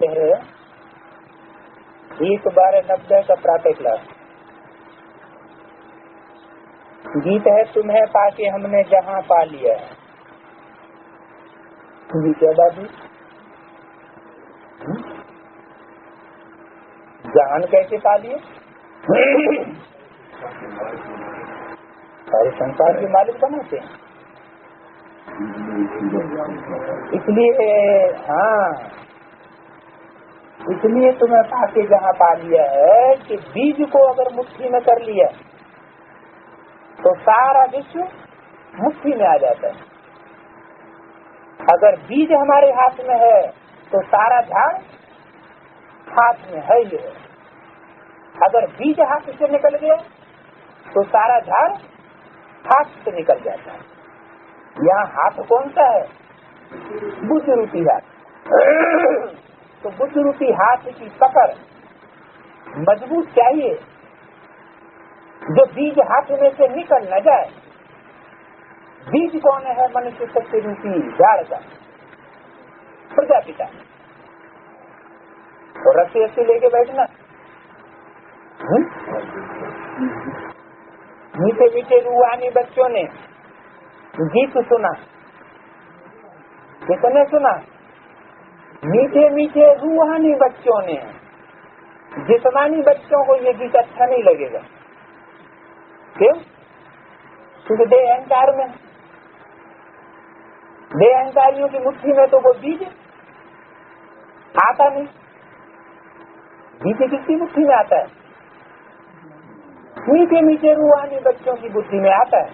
है 1/12/90 का प्रातः क्लास। गीत है तुम्हें पाके हमने जहां पा लिया है। जी क्या बात है? जहान कैसे पा लिए? सारे संसार के मालिक बनाते हैं। इसलिए हाँ, इसलिए तुम्हें पाके जहाँ पा लिया है कि बीज को अगर मुट्ठी में कर लिया तो सारा विश्व मुट्ठी में आ जाता है। अगर बीज हमारे हाथ में है तो सारा झाड़ हाथ में है ही है। अगर बीज हाथ से निकल गया तो सारा झाड़ हाथ से निकल जाता है। यहाँ हाथ कौन सा है? बुद्ध रूपी हाथ। तो बुद्ध रूपी हाथ की पकड़ मजबूत चाहिए, जो बीज हाथ में से निकल न जाए। बीज कौन है? मनुष्य शक्ति रूपी झाड़ का प्रजापिता। तो रस्सी रस्सी लेके बैठना। मीठे मीठे रूहानी बच्चों ने गीत सुना। किसने सुना? मीठे मीठे रूहानी बच्चों ने। जिस्मानी बच्चों को ये गीत अच्छा नहीं लगेगा। क्यों? क्योंकि देह अहंकार में, देह अहंकारियों की मुट्ठी में तो वो बीज आता नहीं। बीज किसकी मुट्ठी में आता है? मीठे मीठे रूहानी बच्चों की बुद्धि में आता है।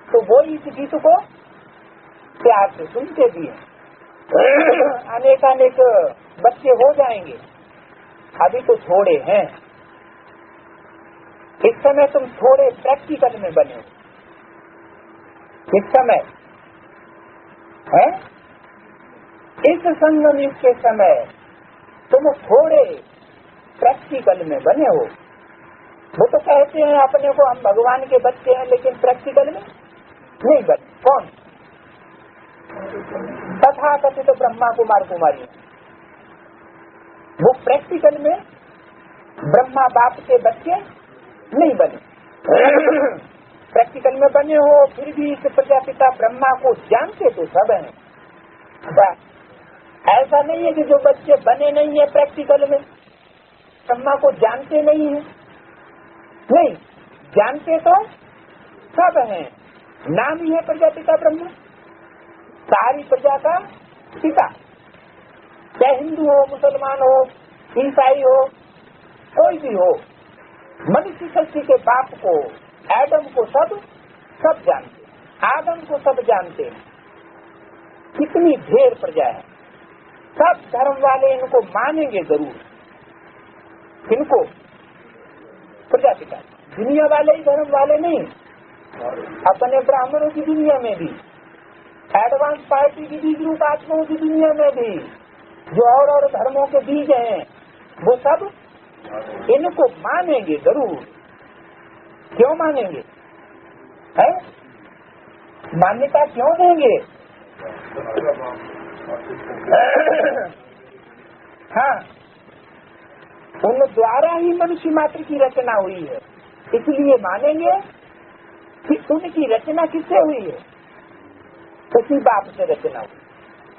तो वो इस गीत को प्यार से सुनते भी हैं। अनेकानेक बच्चे हो जाएंगे, अभी तो थोड़े हैं। इस समय तुम थोड़े प्रैक्टिकल में बने हो। इस समय है, इस संगम युग के समय तुम थोड़े प्रैक्टिकल में बने हो। वो तो कहते हैं अपने को हम भगवान के बच्चे हैं, लेकिन प्रैक्टिकल में नहीं बने। कौन? तथा कथित तो ब्रह्मा कुमार कुमारी, वो प्रैक्टिकल में ब्रह्मा बाप के बच्चे नहीं बने। प्रैक्टिकल में बने हो फिर भी इस प्रजापिता ब्रह्मा को जानते तो सब हैं। ऐसा नहीं है कि जो बच्चे बने नहीं है प्रैक्टिकल में ब्रह्मा को जानते नहीं है। नहीं, जानते तो सब हैं। नाम ही है प्रजापिता ब्रह्मा, सारी प्रजा का पिता। चाहे हिंदू हो, मुसलमान हो, ईसाई हो, कोई भी हो, मनुष्य शक्ति के बाप को, एडम को सब जानते, आदम को सब जानते हैं। कितनी ढेर प्रजा है। सब धर्म वाले इनको मानेंगे जरूर। इनको प्रजापिता, दुनिया वाले ही धर्म वाले नहीं, अपने ब्राह्मणों की दुनिया में भी, एडवांस पार्टी की बीज रूप आत्माओं की दुनिया में भी, जो और धर्मों के बीज हैं, वो सब इनको मानेंगे जरूर। क्यों मानेंगे? है? मान्यता क्यों देंगे? हाँ, उन द्वारा ही मनुष्य मात्र की रचना हुई है, इसलिए मानेंगे कि उनकी रचना किससे हुई है? किसी बाप से रचना हुई।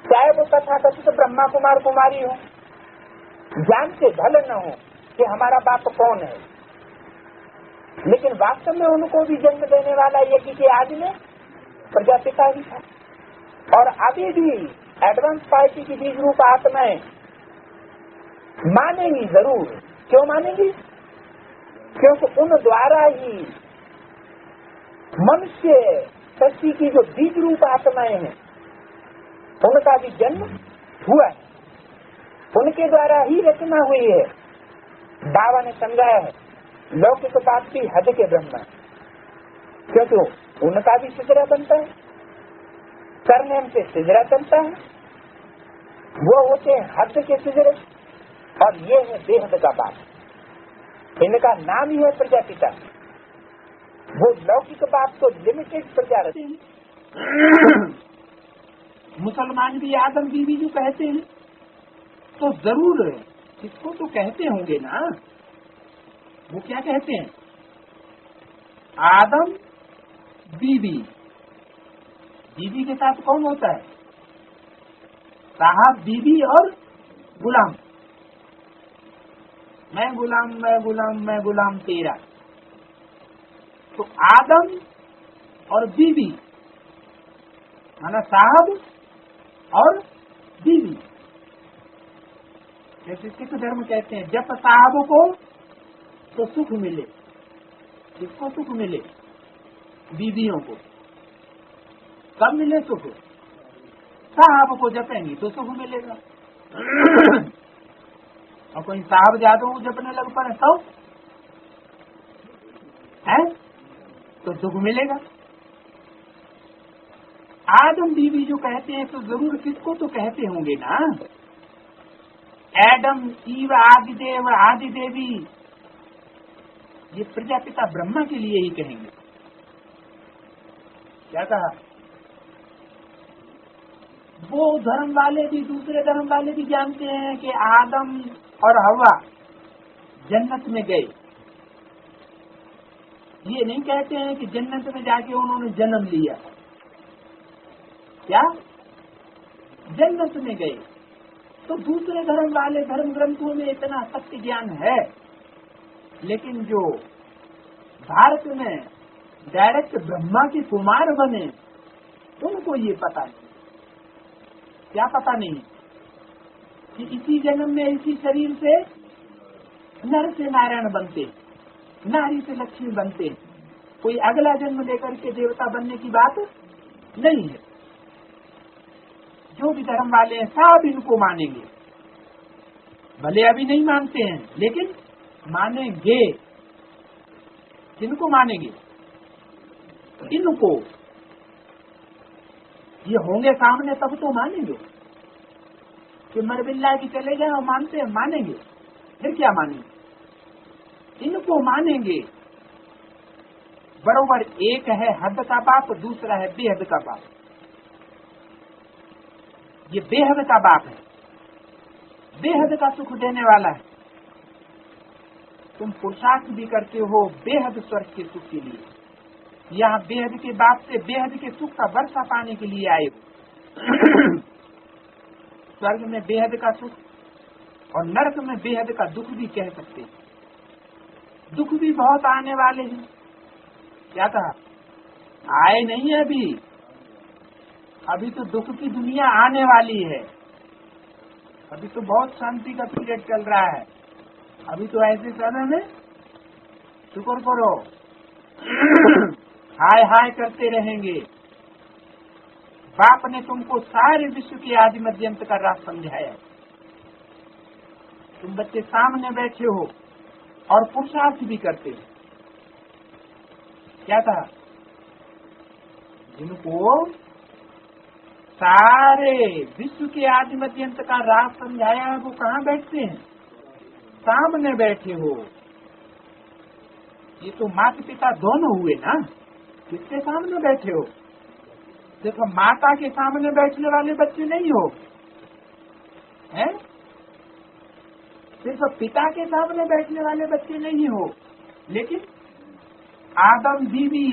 चाहे वो तथाकथित तो ब्रह्मा कुमार कुमारी हो, जानते भले न हो कि हमारा बाप कौन है, लेकिन वास्तव में उनको भी जन्म देने वाला यज्ञ के आदि में प्रजापिता ही था। और अभी भी एडवांस पार्टी की बीज रूप आत्माएं मानेंगी जरूर। क्यों मानेंगी? क्योंकि उन द्वारा ही मनुष्य शक्ति की जो बीज रूप आत्माएं हैं उनका भी जन्म हुआ है, उनके द्वारा ही रचना हुई है। बाबा ने समझाया है लौकिक बात भी हद के ब्रह्म, क्योंकि उनका भी सिजरा बनता है, करने से सिजरा चलता है। वो होते हैं हद के सिजरे और ये है बेहद का बाप। इनका नाम ही है प्रजापिता। वो लौकिक बाप तो लिमिटेड प्रजा रहते हैं। मुसलमान भी आदम बीवी जो कहते हैं, तो जरूर किसको तो कहते होंगे ना। वो क्या कहते हैं? आदम बीवी। बीवी के साथ कौन होता है? साहब, बीवी और गुलाम। मैं गुलाम, मैं गुलाम, मैं गुलाम तेरा। तो आदम और बीवी माना साहब और बीवी। जैसे सिख धर्म कहते हैं, जब साहब को तो सुख मिले। किसको सुख मिले? बीवियों को। कब मिले सुख? साहब को जपेंगी तो सुख मिलेगा। और कोई साहब जादू जपने लग पड़े तो है तो दुख मिलेगा। आदम बीवी जो कहते हैं तो जरूर किसको तो कहते होंगे ना। एडम, ईव, आदिदेव, आदि देवी, ये प्रजापिता ब्रह्मा के लिए ही कहेंगे। क्या कहा? वो धर्म वाले भी, दूसरे धर्म वाले भी जानते हैं कि आदम और हवा जन्नत में गए। ये नहीं कहते हैं कि जन्नत में जाके उन्होंने जन्म लिया। क्या? जन्नत में गए। तो दूसरे धर्म वाले धर्म ग्रंथों में इतना सत्य ज्ञान है, लेकिन जो भारत में डायरेक्ट ब्रह्मा के कुमार बने उनको ये पता नहीं। क्या पता नहीं कि इसी जन्म में इसी शरीर से नर से नारायण बनते, नारी से लक्ष्मी बनते, कोई अगला जन्म लेकर के देवता बनने की बात नहीं है। जो भी धर्म वाले हैं सब इनको मानेंगे। भले अभी नहीं मानते हैं लेकिन मानेंगे। किनको मानेंगे? इनको। ये होंगे सामने तब तो मानेंगे। कि मरबिल्ला की चले गए और मानते हैं, मानेंगे। फिर क्या मानेंगे? इनको मानेंगे। बरोबर एक है हद का बाप, दूसरा है बेहद का बाप। ये बेहद का बाप है, बेहद का सुख देने वाला है। तुम पुरुषार्थ भी करते हो बेहद स्वर्ग के सुख के लिए। यहाँ बेहद के बाप से बेहद के सुख का वर्षा पाने के लिए आए हो। स्वर्ग में बेहद का सुख और नरक में बेहद का दुख भी कह सकते हैं। दुख भी बहुत आने वाले हैं। क्या कहा? आए नहीं है अभी। अभी तो दुख की दुनिया आने वाली है। अभी तो बहुत शांति का पीरियड चल रहा है। अभी तो ऐसे समय में शुक्र करो, हाय हाय करते रहेंगे। बाप ने तुमको सारे विश्व के आदि मध्यंत का राह समझाया। तुम बच्चे सामने बैठे हो और पुरुषार्थ भी करते हो। क्या कहा? जिनको सारे विश्व के आदि मध्यंत का राह समझाया है वो कहाँ बैठते हैं? सामने बैठे हो। ये तो माता पिता दोनों हुए ना। किसके सामने बैठे हो? देखो, माता के सामने बैठने वाले बच्चे नहीं हो, हैं? सिर्फ पिता के सामने बैठने वाले बच्चे नहीं हो, लेकिन आदम बीवी,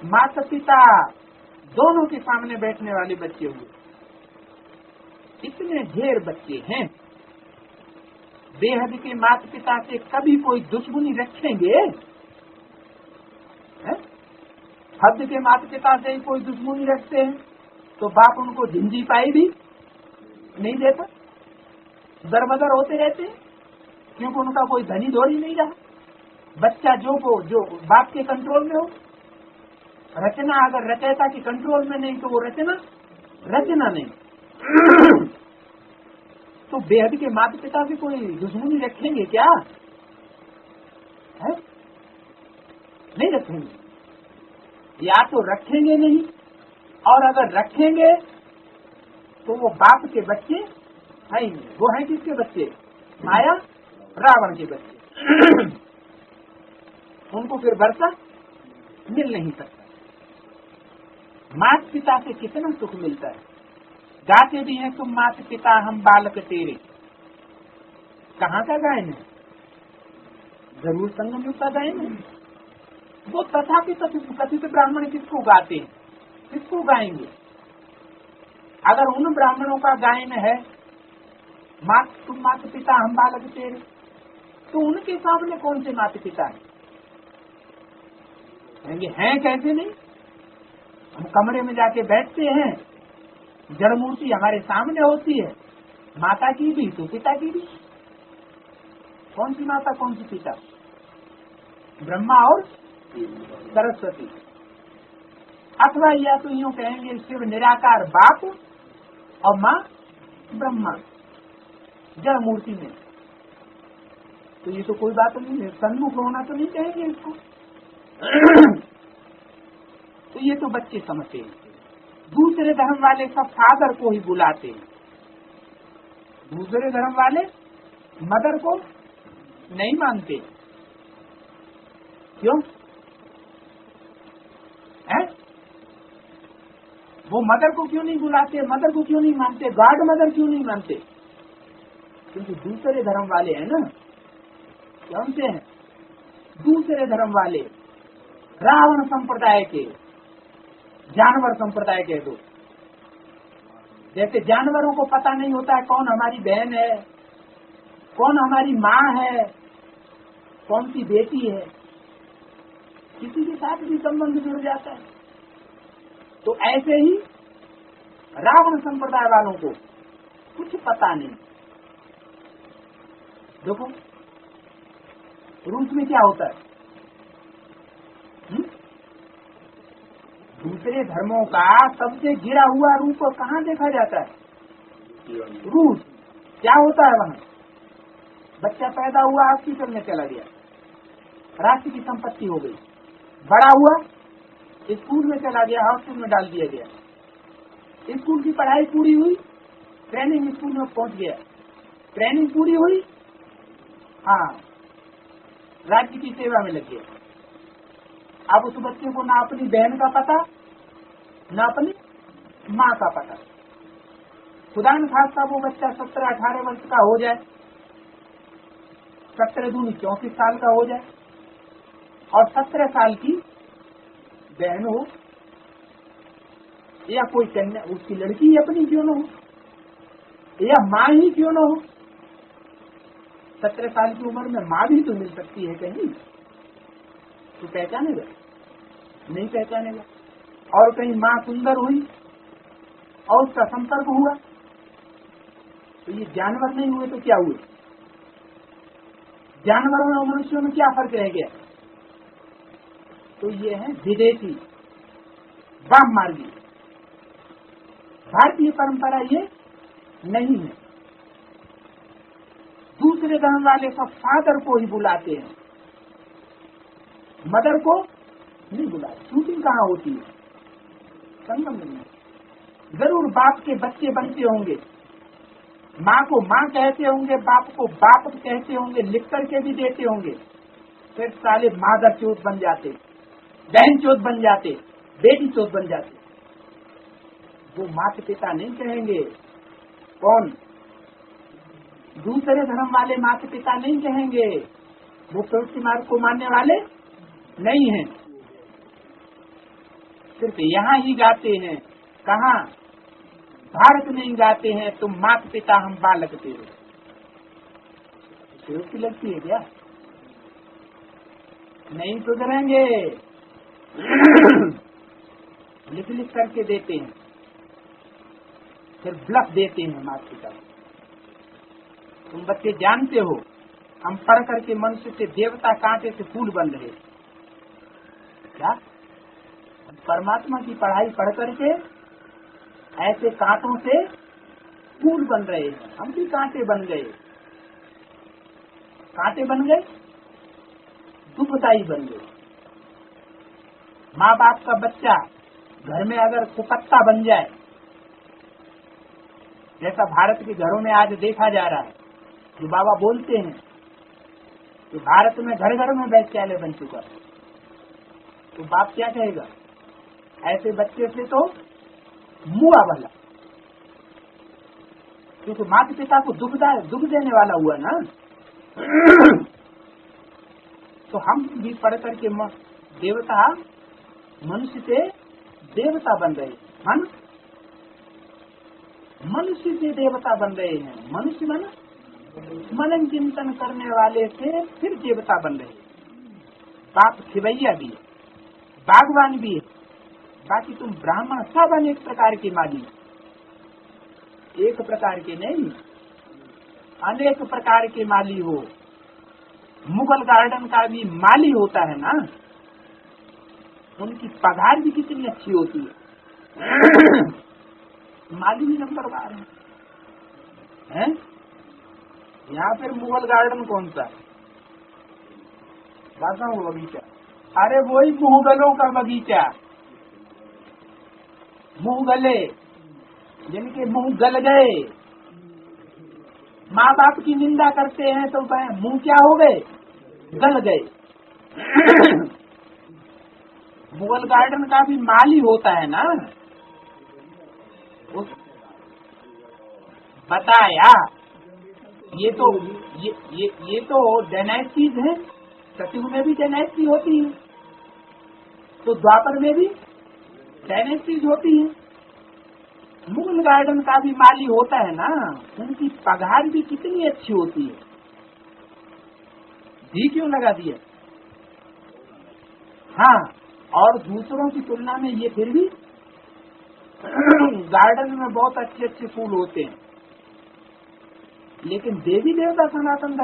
माता पिता दोनों के सामने बैठने वाले बच्चे हुए। इतने ढेर बच्चे हैं। बेहद के माता पिता से कभी कोई दुश्मनी रखेंगे? हद के माता पिता से कोई दुश्मनी रखते हैं तो बाप उनको झिंझी पाई भी नहीं देता। दरबदर होते रहते हैं क्योंकि उनका कोई धनी धोरी नहीं रहा। बच्चा जो बाप के कंट्रोल में हो। रचना अगर रचयिता के कंट्रोल में नहीं तो वो रचना नहीं। तो बेहद के माता पिता से कोई दुश्मनी रखेंगे क्या? है? नहीं रखेंगे। या तो रखेंगे नहीं, और अगर रखेंगे तो वो बाप के बच्चे है ही नहीं। वो है किसके बच्चे? माया, रावण के बच्चे। उनको फिर वर्षा मिल नहीं सकता। माता पिता से कितना सुख मिलता है। गाते भी हैं तुम माता पिता हम बालक तेरे, कहाँ का गायन है? जरूर संगम युग का गायन है। वो तथापि कथित ब्राह्मण किसको गाते हैं, किसको गाएंगे? अगर उन ब्राह्मणों का गायन है तुम माता पिता हम बालक तेरे, तो उनके सामने कौन से माता पिता है? कहेंगे हैं कैसे नहीं, हम कमरे में जाके बैठते हैं, जड़ मूर्ति हमारे सामने होती है, माता की भी तो पिता की भी। कौन सी माता कौन सी पिता? ब्रह्मा और सरस्वती। अथवा या तो यूं कहेंगे शिव निराकार बाप और माँ ब्रह्मा जड़ मूर्ति में। तो ये तो कोई बात नहीं है, सन्मुख होना तो नहीं कहेंगे इसको। तो ये तो बच्चे समझते हैं। दूसरे धर्म वाले सब फादर को ही बुलाते हैं, दूसरे धर्म वाले मदर को नहीं मानते। क्यों है? वो मदर को क्यों नहीं बुलाते, मदर को क्यों नहीं मानते, गॉड मदर क्यों नहीं मानते? क्योंकि दूसरे धर्म वाले हैं ना। कौन से हैं? दूसरे धर्म वाले, रावण संप्रदाय के, जानवर संप्रदाय के। दो जैसे जानवरों को पता नहीं होता है कौन हमारी बहन है, कौन हमारी माँ है, कौन सी बेटी है, किसी के साथ भी संबंध जुड़ जाता है। तो ऐसे ही रावण संप्रदाय वालों को कुछ पता नहीं। देखो रूस में क्या होता है, दूसरे धर्मों का सबसे गिरा हुआ रूप कहाँ देखा जाता है? रूस। क्या होता है वहाँ? बच्चा पैदा हुआ हॉस्पिटल में चला गया, राष्ट्र की संपत्ति हो गई। बड़ा हुआ स्कूल में चला गया, हॉस्टल में डाल दिया गया। स्कूल की पढ़ाई पूरी हुई, ट्रेनिंग स्कूल में पहुंच गया, ट्रेनिंग पूरी हुई, हाँ राज्य की सेवा में लग गया। अब उस बच्चे को ना अपनी बहन का पता, ना अपनी माँ का पता। खुदा न खास्ता वो बच्चा 17-18 वर्ष का हो जाए, 17 दूनी 34 साल का हो जाए, और 17 साल की बहन हो या कोई कन्या, उसकी लड़की ही अपनी क्यों न हो, या माँ ही क्यों न हो। 17 साल की उम्र में माँ भी तो मिल सकती है कहीं, तो पहचानेगा? नहीं पहचानेगा। और कहीं माँ सुंदर हुई और उसका संपर्क हुआ, तो ये जानवर नहीं हुए तो क्या हुए? जानवरों और मनुष्यों में क्या फर्क रह गया? तो ये है विदेशी वाम मार्गी। भारतीय परंपरा ये नहीं है। दूसरे धर्म वाले सब फादर को ही बुलाते हैं, मदर को नहीं बुलाते। शूटिंग कहाँ होती है? संगम नहीं। जरूर बाप के बच्चे बनते होंगे, माँ को माँ कहते होंगे, बाप को बाप कहते होंगे, लिख करके भी देते होंगे, फिर साले मादर चोट बन जाते, बहन चोट बन जाते, बेटी चोट बन जाते। वो माता पिता नहीं कहेंगे। कौन? दूसरे धर्म वाले माता पिता नहीं कहेंगे, वो प्रवृत्ति मार्ग को मानने वाले नहीं हैं। सिर्फ यहाँ ही गाते हैं। कहाँ? भारत में ही गाते हैं, तुम माता पिता हम बालक तेरे। प्रवृत्ति लगती है क्या? नहीं सुधरेंगे। लिख लिख करके देते हैं, फिर ब्लफ देते हैं माता पिता। तुम बच्चे जानते हो हम पढ़ करके मनुष्य से देवता, कांटे से फूल बन रहे। क्या? परमात्मा की पढ़ाई पढ़ करके ऐसे कांटों से फूल बन रहे हैं। हम भी कांटे बन गए, कांटे बन गए, दुखदाई बन गए। माँ बाप का बच्चा घर में अगर कुपत्ता बन जाए, जैसा भारत के घरों में आज देखा जा रहा है, जो बाबा बोलते हैं कि भारत में घर घर में वैश्यालय बन चुका है, तो बाप क्या कहेगा? ऐसे बच्चे से तो मुआ भला। क्योंकि माता पिता को दुख देने वाला हुआ ना। तो हम भी पढ़ करके देवता मनुष्य से देवता बन रहे हैं, मनुष्य से देवता बन रहे हैं। मनुष्य मनन चिंतन करने वाले से फिर देवता बन रहे हैं। बाप खिवैया भी है, बागवान भी है, बाकी तुम ब्राह्मण सब अनेक प्रकार के माली, एक प्रकार के नहीं, अनेक प्रकार के माली हो। मुगल गार्डन का भी माली होता है ना, उनकी पगार भी कितनी अच्छी होती है। माली भी नंबर 12 है। यहाँ फिर मुगल गार्डन कौन सा है? बादशाह बगीचा, अरे वही मुगलों का बगीचा। मुंह गले, जिनके मुंह गल गए, माँ बाप की निंदा करते हैं तो मुंह क्या हो गए? गल गए। मुगल गार्डन का भी माली होता है ना, उस बताया। ये तो डायनेस्टीज है। सतयुग में भी डायनेस्टी होती है, तो द्वापर में भी डायनेस्टीज होती है। मुगल गार्डन का भी माली होता है ना, उनकी पगार भी कितनी अच्छी होती है। जी क्यों लगा दिया? हाँ, और दूसरों की तुलना में ये फिर भी गार्डन में बहुत अच्छे अच्छे फूल होते हैं, लेकिन देवी देवता सनातन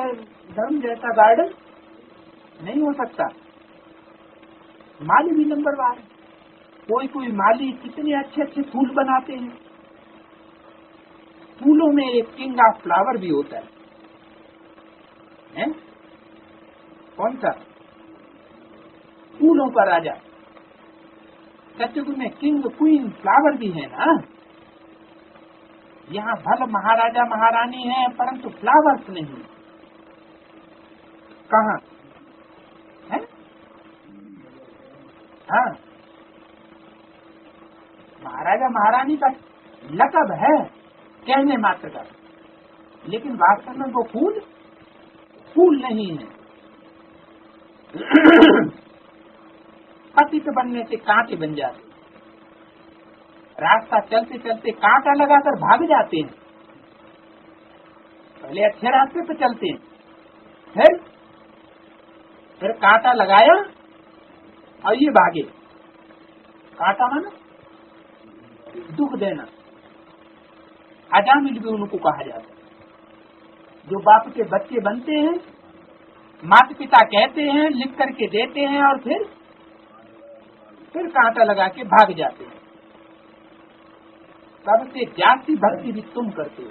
धर्म जैसा गार्डन नहीं हो सकता। माली भी नंबर 12। कोई माली कितने अच्छे अच्छे फूल बनाते हैं। फूलों में एक किंग ऑफ फ्लावर भी होता है? कौन सा? फूलों का राजा। सतयुग में किंग क्वीन फ्लावर भी है ना। यहाँ भले महाराजा महारानी है, परंतु फ्लावर्स नहीं। कहाँ है? हाँ, महाराजा महारानी का लक़ब है कहने मात्र का, लेकिन वास्तव में वो फूल नहीं है। पतित बनने से कांटे बन जाते, रास्ता चलते चलते कांटा लगाकर भाग जाते हैं। पहले अच्छे रास्ते पे चलते हैं, फिर कांटा लगाया और ये भागे। कांटा माना दुख देना, अजामिल भी उनको कहा जाता है। जो बाप के बच्चे बनते हैं, माता पिता कहते हैं, लिख करके देते हैं, और फिर कांटा लगा के भाग जाते हैं। सबसे जास्ती भक्ति भी तुम करते हो।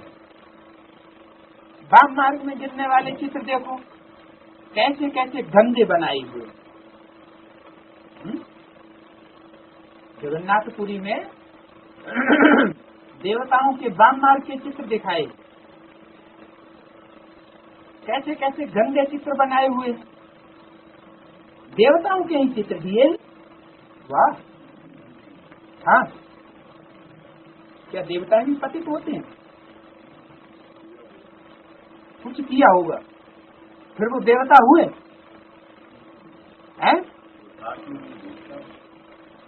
वाम मार्ग में गिरने वाले चित्र देखो, कैसे कैसे गंदे बनाए हुए। जगन्नाथपुरी में देवताओं के वाम मार्ग के चित्र दिखाए, कैसे कैसे गंदे चित्र बनाए हुए। देवताओं के ही चित्र दिए। वाह! हाँ, क्या देवता भी पतित होते हैं? कुछ किया होगा, फिर वो देवता हुए हैं?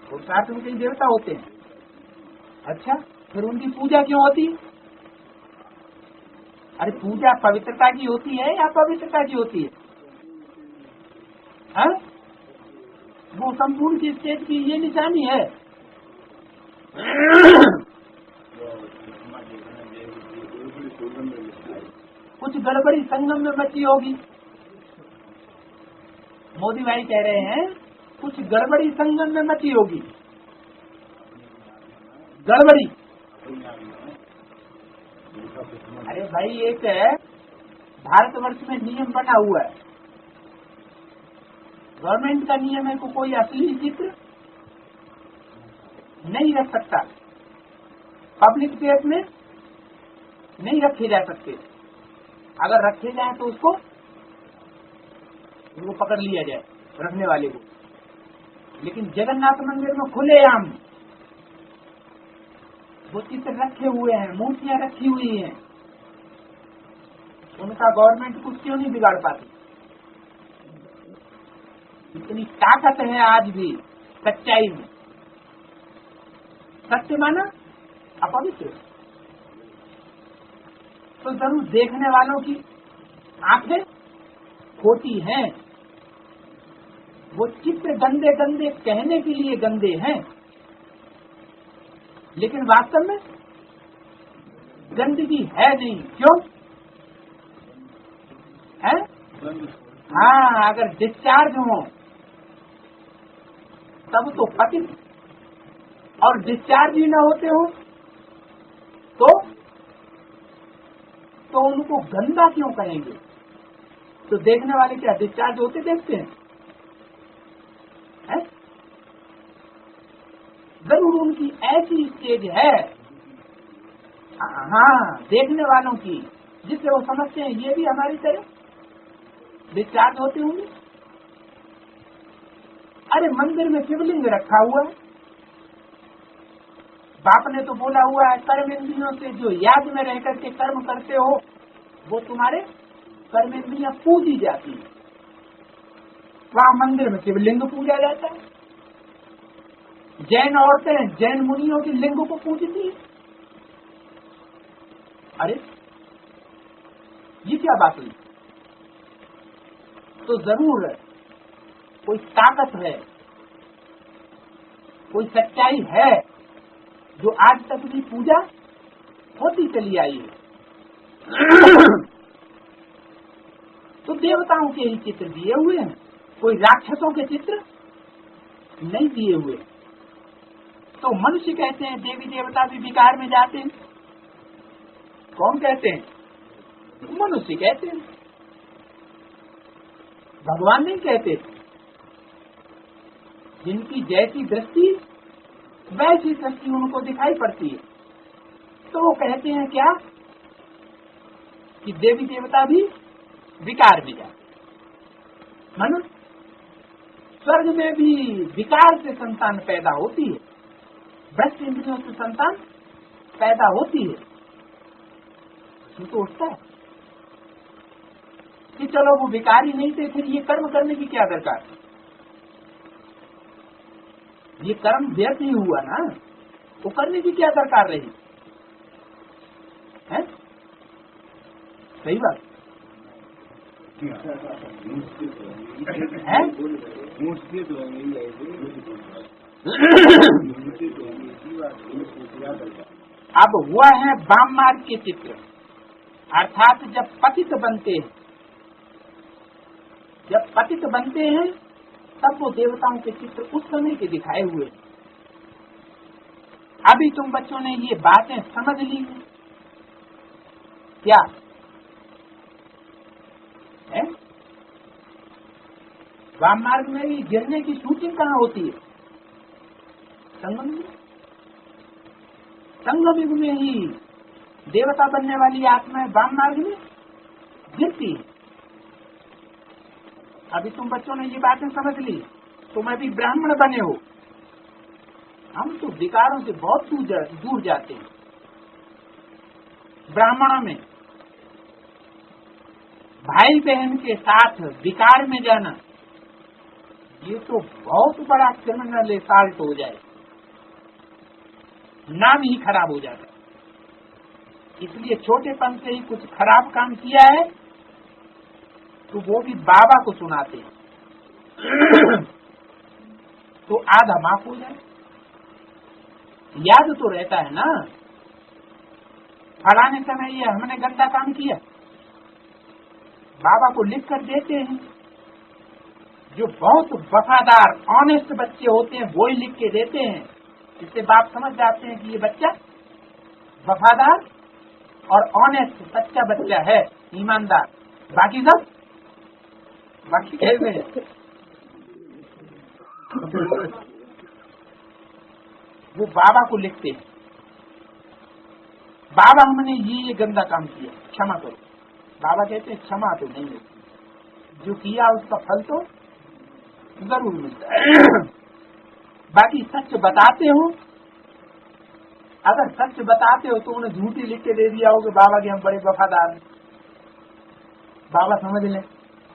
पुरुषार्थ में कई देवता होते हैं। अच्छा, फिर उनकी पूजा क्यों होती? अरे पूजा पवित्रता की होती है या पवित्रता की होती है? हाँ? वो संपूर्ण की स्टेट की ये निशानी है। कुछ गड़बड़ी संगम में मची होगी। मोदी भाई कह रहे हैं कुछ गड़बड़ी संगम में मची होगी। गड़बड़ी, अरे भाई, एक भारतवर्ष में नियम बना हुआ है, गवर्नमेंट का नियम है कि कोई असली चित्र नहीं रख सकता, पब्लिक प्लेस में नहीं रखे जा सकते। अगर रखे जाए तो उसको पकड़ लिया जाए, रखने वाले को। लेकिन जगन्नाथ मंदिर में खुलेआम वो चित्र रखे हुए हैं, मूर्तियां रखी हुई हैं, उनका गवर्नमेंट कुछ क्यों नहीं बिगाड़ पाती? इतनी ताकत है आज भी सच्चाई में। सत्य माना अपवित्र, तो जरूर देखने वालों की आंखें खोटी हैं। वो चित्र गंदे गंदे कहने के लिए गंदे हैं, लेकिन वास्तव में गंदगी है नहीं। क्यों है? हाँ, अगर डिस्चार्ज हो तब तो पतित, और डिस्चार्ज ही न होते हो तो उनको गंदा क्यों कहेंगे? तो देखने वाले क्या डिस्चार्ज होते देखते हैं? है? जरूर उनकी ऐसी स्टेज है, हाँ, देखने वालों की, जिससे वो समझते हैं ये भी हमारी तरह डिस्चार्ज होते होंगे। अरे मंदिर में शिवलिंग रखा हुआ है, बाप ने तो बोला हुआ है कर्मेंद्रियों से जो याद में रह करके कर्म करते हो वो तुम्हारे कर्मेंद्रियां पूजी जाती है। वहां मंदिर में शिवलिंग पूजा जाता है। जैन औरतें जैन मुनियों की लिंग को पूजती है। अरे ये क्या बात हुई? तो जरूर कोई ताकत है, कोई सच्चाई है जो आज तक भी पूजा होती चली आई है। तो देवताओं के ही चित्र दिए हुए हैं, कोई राक्षसों के चित्र नहीं दिए हुए। तो मनुष्य कहते हैं देवी देवता भी विकार में जाते हैं। कौन कहते हैं? मनुष्य कहते हैं, भगवान नहीं कहते। जिनकी जैसी दृष्टि वैसी दृष्टि उनको दिखाई पड़ती है, तो वो कहते हैं क्या कि देवी देवता भी विकार में जाते। मानो स्वर्ग में भी विकार से संतान पैदा होती है, भ्रष्ट इंद्रियों से संतान पैदा होती है। तो उठता है कि चलो वो विकारी नहीं थे, फिर ये कर्म करने की क्या दरकार? ये कर्म व्यर्थ ही हुआ ना, वो करने की क्या दरकार रही है? सही बात है। अब हुआ है वाम मार्ग के चित्र, अर्थात जब पतित बनते हैं, तब वो देवताओं के चित्र उस समय के दिखाए हुए। अभी तुम बच्चों ने ये बातें समझ ली क्या है? वाम मार्ग में भी गिरने की शूटिंग कहाँ होती है? संगम में। संगम युग में ही देवता बनने वाली आत्माएं वाम मार्ग में गिरती है। अभी तुम बच्चों ने ये बातें समझ ली, तुम अभी ब्राह्मण बने हो। हम तो विकारों से बहुत दूर जाते हैं। ब्राह्मणों में भाई बहन के साथ विकार में जाना, ये तो बहुत बड़ा क्रिमिनल असाल्ट हो जाए, नाम ही खराब हो जाता। इसलिए छोटेपन से ही कुछ खराब काम किया है तो वो भी बाबा को सुनाते हैं तो आधा माफ हो जाए। याद तो रहता है ना, फलाने समय ये हमने गंदा काम किया, बाबा को लिख कर देते हैं। जो बहुत वफादार ऑनेस्ट बच्चे होते हैं वो ही लिख के देते हैं, जिससे बाप समझ जाते हैं कि ये बच्चा वफादार और ऑनेस्ट सच्चा बच्चा है, ईमानदार। बाकी कैसे है? वो बाबा को लिखते हैं, बाबा हमने ये गंदा काम किया, क्षमा करो। बाबा कहते हैं क्षमा तो नहीं मिलती, जो किया उसका फल तो जरूर मिलता है। बाकी सच बताते हो, अगर सच बताते हो तो उन्हें झूठी लिख के दे दिया हो कि बाबा के हम बड़े वफादार हैं, बाबा समझ लें,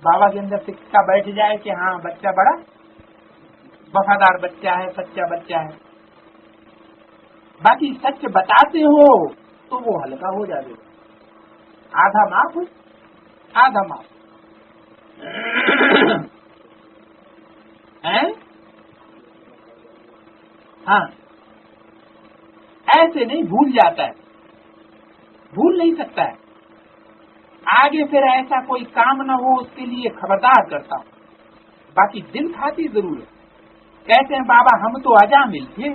बाबा के अंदर सिक्का बैठ जाए कि हाँ बच्चा बड़ा वफादार बच्चा है, सच्चा बच्चा है। बाकी सच बताते हो तो वो हल्का हो जाए, आधा माफ आधा माफ है। हाँ, ऐसे नहीं, भूल जाता है, भूल नहीं सकता है। आगे फिर ऐसा कोई काम न हो उसके लिए खबरदार करता हूँ। बाकी दिल खाती जरूर है। कहते हैं बाबा हम तो अजामिल थे,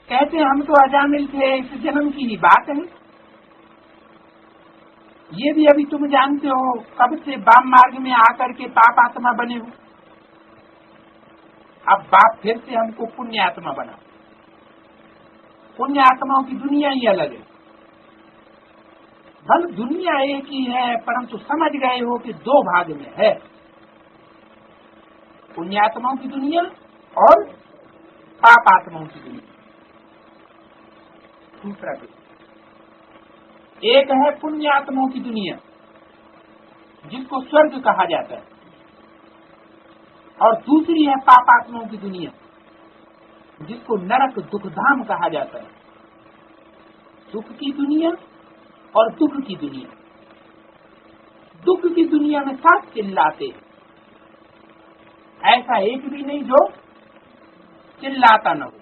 कहते हैं हम तो अजामिल थे, इस जन्म की ही बात है। ये भी अभी तुम जानते हो कब से वाम मार्ग में आकर के पाप आत्मा बने हो। अब बाप फिर से हमको पुण्य आत्मा बना। पुण्य आत्माओं की दुनिया ही अलग है। बल दुनिया एक ही है, परंतु समझ गए हो कि दो भाग में है, पुण्यात्माओं की दुनिया और पाप आत्माओं की दुनिया। दूसरा एक है पुण्यात्माओं की दुनिया जिसको स्वर्ग कहा जाता है, और दूसरी है पापात्माओं की दुनिया जिसको नरक दुखधाम कहा जाता है। सुख की दुनिया और दुख की दुनिया। दुख की दुनिया में सब चिल्लाते, ऐसा एक भी नहीं जो चिल्लाता न हो।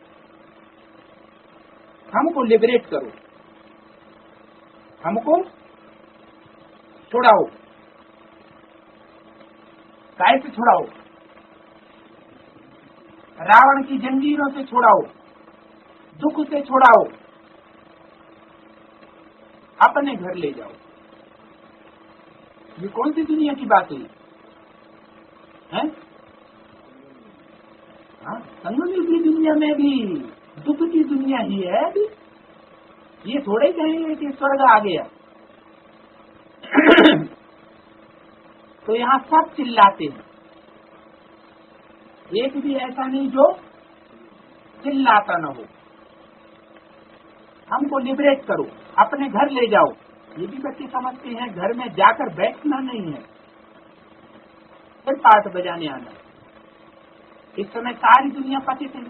हमको लिबरेट करो, हमको छुड़ाओ। कैसे छुड़ाओ? रावण की जंजीरों से छुड़ाओ, दुख से छुड़ाओ, अपने घर ले जाओ। ये कौन सी दुनिया की बात हुई है? हाँ, संगम की दुनिया में भी दुख की दुनिया ही है अभी। ये थोड़े कहेंगे कि स्वर्ग आ गया। तो यहाँ सब चिल्लाते हैं, एक भी ऐसा नहीं जो चिल्लाता न हो। हमको लिबरेट करो, अपने घर ले जाओ। ये भी बच्चे समझते हैं घर में जाकर बैठना नहीं है, फिर पाठ बजाने आना। इस समय सारी दुनिया पतित है,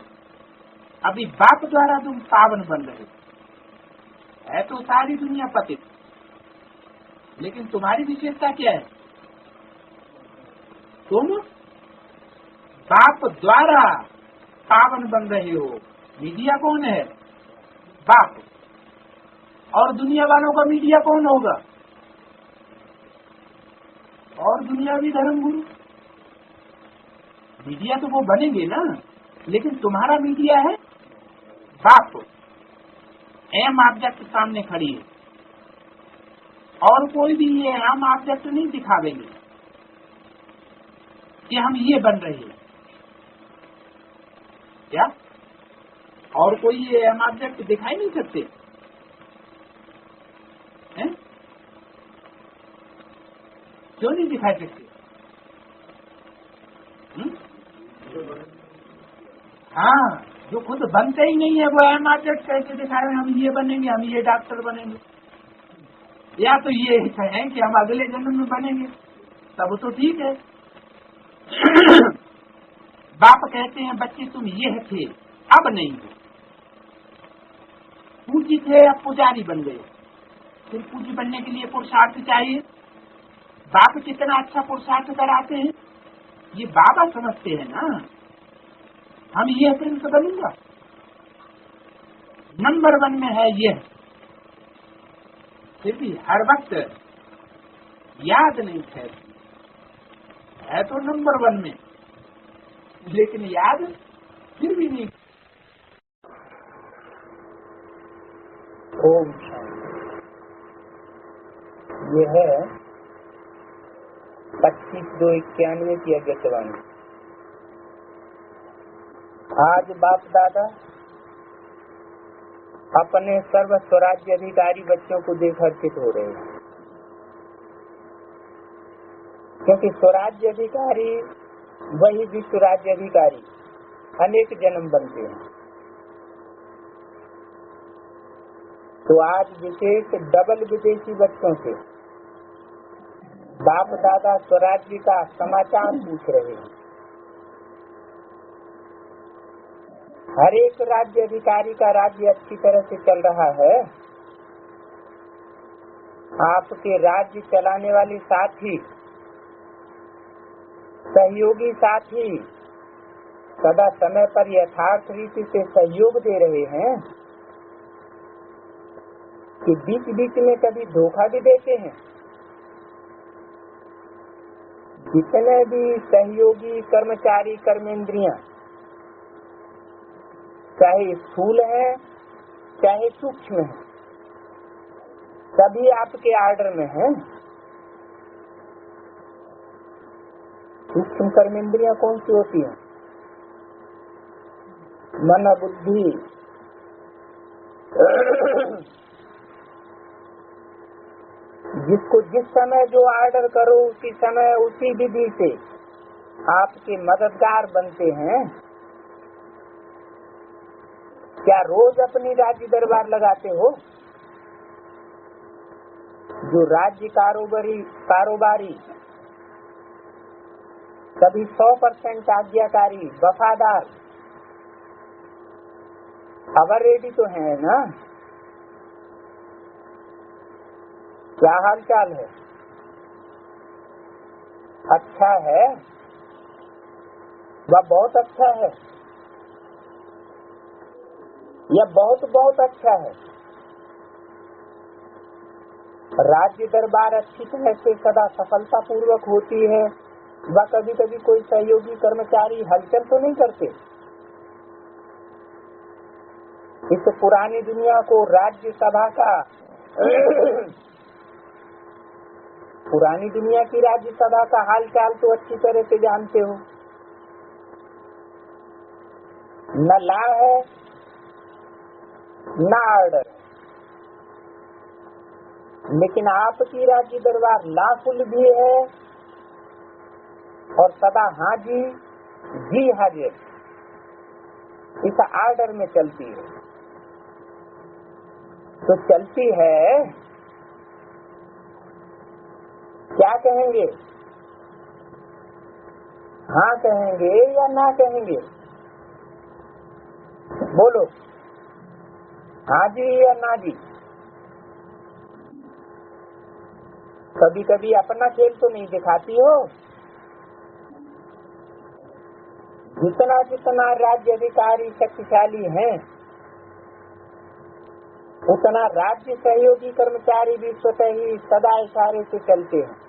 अभी बाप द्वारा तुम पावन बन रहे है तो सारी दुनिया पतित, लेकिन तुम्हारी विशेषता क्या है? तुम बाप द्वारा पावन बन रहे हो। मीडिया कौन है? बाप। और दुनिया वालों का मीडिया कौन होगा? और दुनियावी धर्मगुरु। मीडिया तो वो बनेंगे ना, लेकिन तुम्हारा मीडिया है बाप। एम ऑब्जेक्ट सामने खड़ी है, और कोई भी ये एम ऑब्जेक्ट नहीं दिखावेंगे कि हम ये बन रहे हैं क्या? और कोई ये एम ऑब्जेक्ट दिखाई नहीं सकते हैं? क्यों नहीं दिखाई सकते? हाँ, जो खुद बनते ही नहीं है वो एम ऑब्जेक्ट कैसे दिखाए हम ये बनेंगे, हम ये डॉक्टर बनेंगे, या तो ये कहें कि हम अगले जन्म में बनेंगे, तब तो ठीक है। बाप कहते हैं बच्चे तुम ये थे अब नहीं हो। पूजी थे अब पुजारी बन गए, फिर पूजी बनने के लिए पुरुषार्थ चाहिए। बाप कितना अच्छा पुरुषार्थ कराते हैं, ये बाबा समझते हैं ना। हम ये प्रिंस बनूंगा, नंबर 1 में है ये, फिर भी हर वक्त याद नहीं है तो नंबर 1 में, लेकिन याद फिर भी नहीं। ओम ये है 25/2/91 की अगत्यवाणी। आज बाप दादा अपने सर्व स्वराज्य अधिकारी बच्चों को देख हर्षित हो रहे हैं, क्योंकि स्वराज्य अधिकारी वही विश्व राज्य अधिकारी अनेक जन्म बनते हैं। तो आज विशेष डबल विदेशी बच्चों से बाप दादा स्वराज्य का समाचार पूछ रहे हैं। हर एक राज्य अधिकारी का राज्य अच्छी तरह से चल रहा है। आपके राज्य चलाने वाले साथी, सहयोगी साथी सदा समय पर यथार्थ रीति से सहयोग दे रहे हैं कि बीच बीच में कभी धोखा भी देते हैं। जितने भी सहयोगी कर्मचारी कर्मेंद्रियां, चाहे स्थूल है चाहे सूक्ष्म है, सभी आपके आर्डर में हैं। सूक्ष्म कर्मेंद्रियां कौन सी होती हैं? मन बुद्धि, जिसको जिस समय जो आर्डर करो उसी समय उसी विधि से आपके मददगार बनते हैं। क्या रोज अपनी राज्य दरबार लगाते हो? जो राज्य कारोबारी कभी 100% आज्ञाकारी, वफादार, अवर रेडी तो है ना? क्या हाल चाल है? अच्छा है, वह बहुत अच्छा है, यह बहुत बहुत अच्छा है। राज्य दरबार अच्छी तरह से सदा सफलता पूर्वक होती है। वह कभी कभी कोई सहयोगी कर्मचारी हलचल तो नहीं करते। इस पुरानी दुनिया को राज्य सभा का पुरानी दुनिया की राज्यसभा का हाल चाल तो अच्छी तरह से जानते हो। न ला है न आर्डर, लेकिन आपकी राज्य दरबार लाफुल भी है और सदा हाँ जी हाजिर, इस आर्डर में चलती है। तो चलती है, क्या कहेंगे? हाँ कहेंगे या ना कहेंगे? बोलो, हाँ जी या ना जी? कभी कभी अपना खेल तो नहीं दिखाती हो। जितना जितना राज्य अधिकारी शक्तिशाली हैं, उतना राज्य सहयोगी कर्मचारी भी स्वतः ही सदा इशारे से चलते हैं।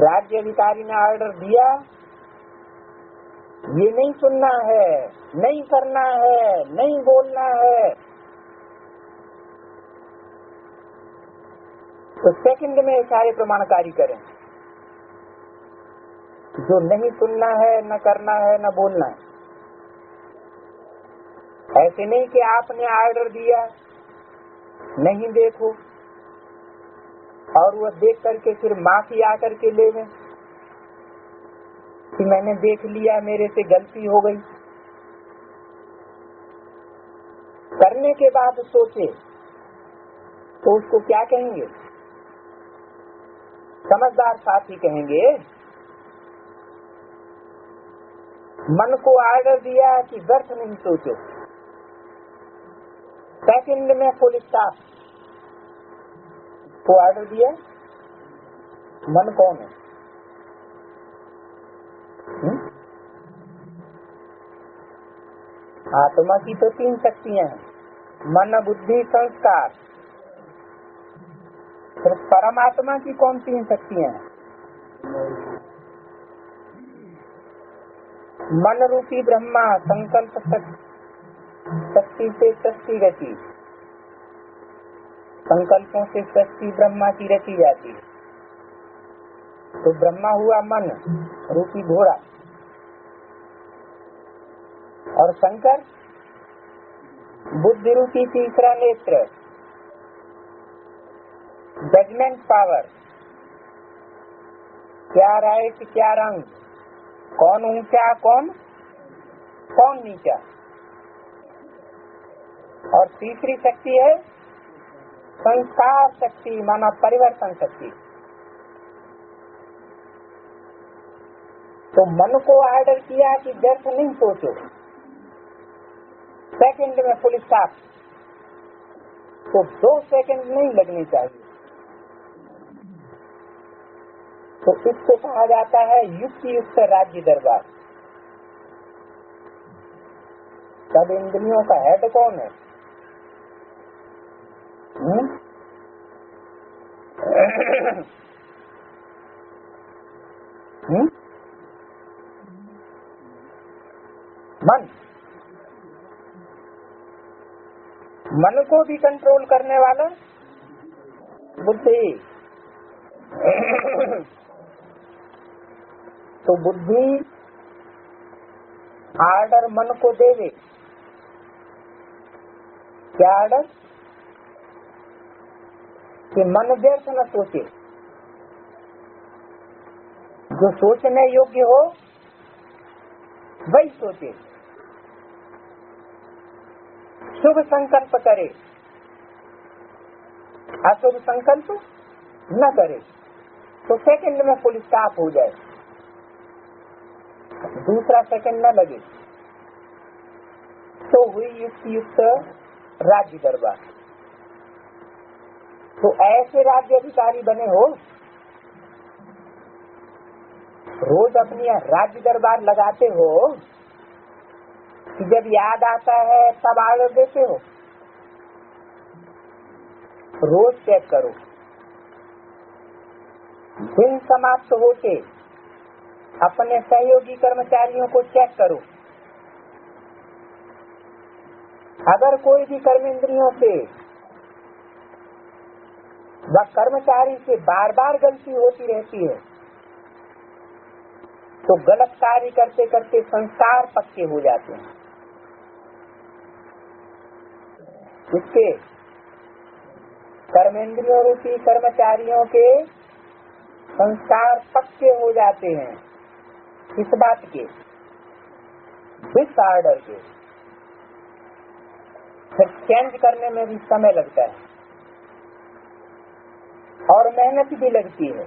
राज्य अधिकारी ने ऑर्डर दिया, ये नहीं सुनना है, नहीं करना है, नहीं बोलना है, तो सेकंड में इशारे प्रमाणकारी करें। जो नहीं सुनना है, न करना है, न बोलना है। ऐसे नहीं कि आपने ऑर्डर दिया, नहीं देखो, और वह देख करके फिर माफी आकर के ले गए कि मैंने देख लिया, मेरे से गलती हो गई। करने के बाद सोचे तो उसको क्या कहेंगे? समझदार साथी कहेंगे, मन को ऑर्डर दिया कि व्यर्थ नहीं सोचो, सेकंड में फुल स्टॉप। तो ऑर्डर दिया, मन कौन है? आत्मा की तो 3 शक्तियां हैं, मन बुद्धि संस्कार। फिर परमात्मा की कौन 3 शक्तियां हैं? मन रूपी ब्रह्मा, संकल्प शक्ति से सृष्टि रची, संकल्पों से सृष्टि ब्रह्मा की रची जाती है। तो ब्रह्मा हुआ मन रूपी घोड़ा, और शंकर बुद्धि रूपी तीसरा नेत्र, जजमेंट पावर। क्या राइट क्या रंग, कौन ऊंचा कौन नीचा। और तीसरी शक्ति है संस्कार शक्ति माना परिवर्तन शक्ति। तो मन को ऑर्डर किया कि व्यर्थ नहीं सोचो, सेकंड में फुल स्टॉप, तो 2 सेकंड नहीं लगनी चाहिए। तो इसको कहा जाता है युक्ति युक्त राज्य दरबार। सब इंद्रियों का हेड कौन है? मन को भी कंट्रोल करने वाला बुद्धि। तो बुद्धि आर्डर मन को देवे। क्या आर्डर? कि मन व्यर्थ न सोचे, जो सोचने योग्य हो वही सोचे, शुभ संकल्प करे, अशुभ संकल्प न करे, तो सेकंड में फुल स्टॉप हो जाए, दूसरा सेकंड न लगे। तो हुई युक्ति युक्त राज्य दरबार। तो ऐसे राज्य अधिकारी बने हो, रोज अपनी राज्य दरबार लगाते हो कि जब याद आता है तब आर्डर देते हो। रोज चेक करो, दिन समाप्त होते अपने सहयोगी कर्मचारियों को चेक करो। अगर कोई भी कर्मेंद्रियों से व कर्मचारी से बार बार गलती होती रहती है तो गलत कार्य करते करते संस्कार पक्के हो जाते हैं। इसके कर्मेंद्रियों रूपी कर्मचारियों के संस्कार पक्के हो जाते हैं। इस बात के डिसऑर्डर के फिर चेंज करने में भी समय लगता है और मेहनत भी लगती है।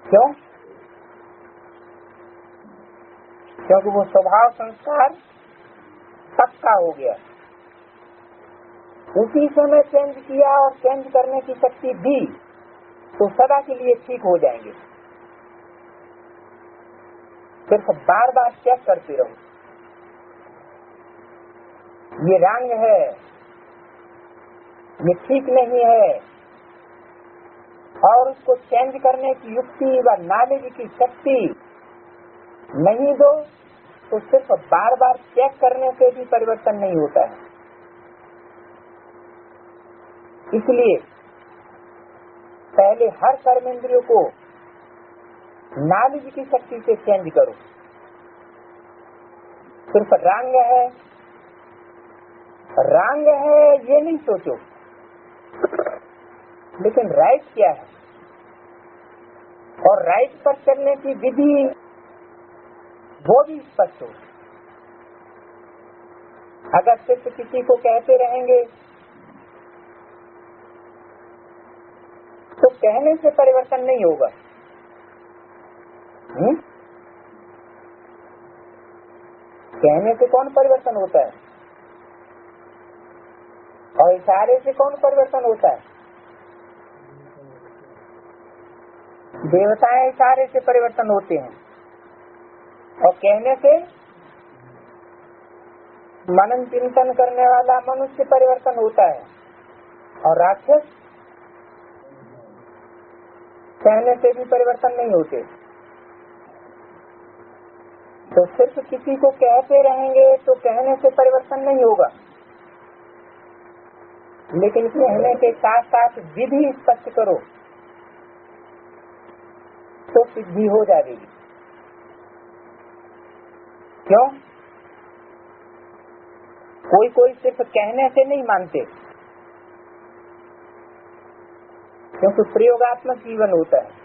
क्यों? क्योंकि वो स्वभाव संस्कार पक्का हो गया। उसी समय चेंज किया और चेंज करने की शक्ति दी तो सदा के लिए ठीक हो जाएंगे। सिर्फ बार बार चेक करते रहो, ये रंग है, ये ठीक नहीं है, और उसको चेंज करने की युक्ति व नॉलेज की शक्ति नहीं दो तो सिर्फ बार बार चेक करने से भी परिवर्तन नहीं होता है। इसलिए पहले हर कर्मेंद्रियों को नॉलेज की शक्ति से चेंज करो। सिर्फ रंग है ये नहीं सोचो, लेकिन राइट क्या है और राइट पर चलने की विधि वो भी स्पष्ट हो। अगर सिर्फ किसी को कहते रहेंगे तो कहने से परिवर्तन नहीं होगा। कहने से कौन परिवर्तन होता है और इशारे से कौन परिवर्तन होता है? देवताएं इशारे से परिवर्तन होते हैं और कहने से मनन चिंतन करने वाला मनुष्य परिवर्तन होता है और राक्षस कहने से भी परिवर्तन नहीं होते। तो सिर्फ किसी को कहते रहेंगे तो कहने से परिवर्तन नहीं होगा, लेकिन कहने के साथ साथ विधि स्पष्ट करो तो सिद्धि हो जाएगी। क्यों? कोई सिर्फ कहने से नहीं मानते, क्योंकि प्रयोगात्मक जीवन होता है।